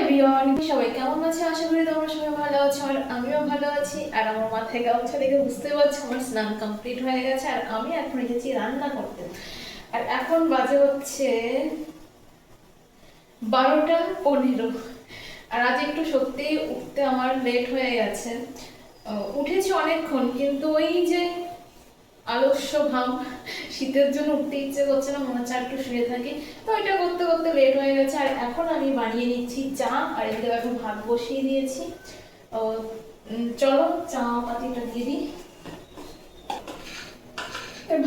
Everyone, সবাই কেমন আছে? আশা করি তোমরা সবাই ভালো আছো আর আমিও ভালো আছি। আর আমার মাথায় গামছা দেখে বুঝতে পারছো আমার স্নান কমপ্লিট হয়ে গেছে আর আমি এখন এসেছি রান্না করতে। আর এখন বাজে হচ্ছে 12টা 15। আর আজ একটু সত্যি উঠতে আমার লেট হয়ে গেছে। উঠেছি অনেকক্ষণ, কিন্তু ওই যে আলস্য ভাব, শীতের জন্য উঠতে ইচ্ছে করছে না, মনে হচ্ছে একটু শুয়ে থাকি। তো এটা করতে করতে লেট হয়ে গেছে। আর এখন আমি বানিয়ে নিচ্ছি চা, আর এদিকে এখন ভাত বসিয়ে দিয়েছি। চলো চা পাতিটা দিয়ে দিই।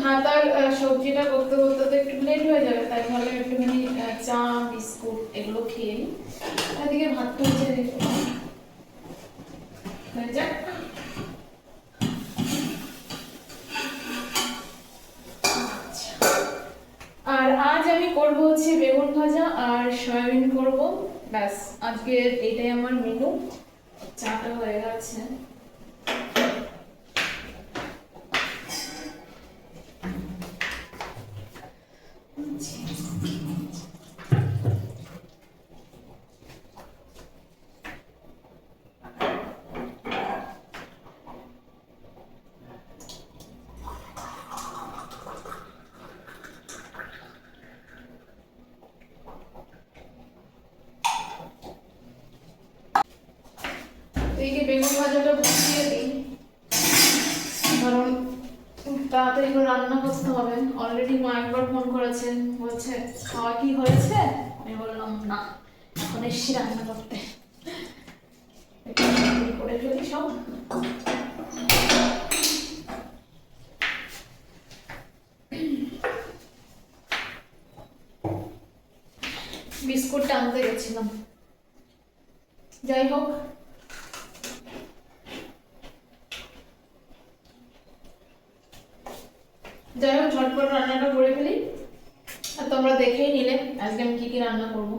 ভাত আর সবজিটা করতে করতে তো একটু লেট হয়ে যাবে, তাই ভাবলাম একটুখানি চা বিস্কুট এগুলো খেয়ে নিই। এদিকে ভাত তুলছে হয়ে যাক। আর আজ আমি করব হচ্ছে বেগুন ভাজা আর সয়াবিন করব। ব্যাস, আজকে এটাই আমার মেনু। চাটা হয়ে গেছে। এইদিকে বেগুন ভাজাটা বসিয়ে দিই, কারণ তাড়াতাড়ি করে রান্না করতে হবে। অলরেডি মা একবার ফোন করেছেন, বলছে খাওয়া কি হয়েছে। আমি বললাম না, এখন এসছি রান্না করতে। করে ফেলি সব। বিস্কুটটা আনতে গেছিলাম। যাই হোক, ঝটপট রান্নাটা করে ফেলি। আর তোমরা দেখেই নিলে আজকে আমি কি কি রান্না করবো।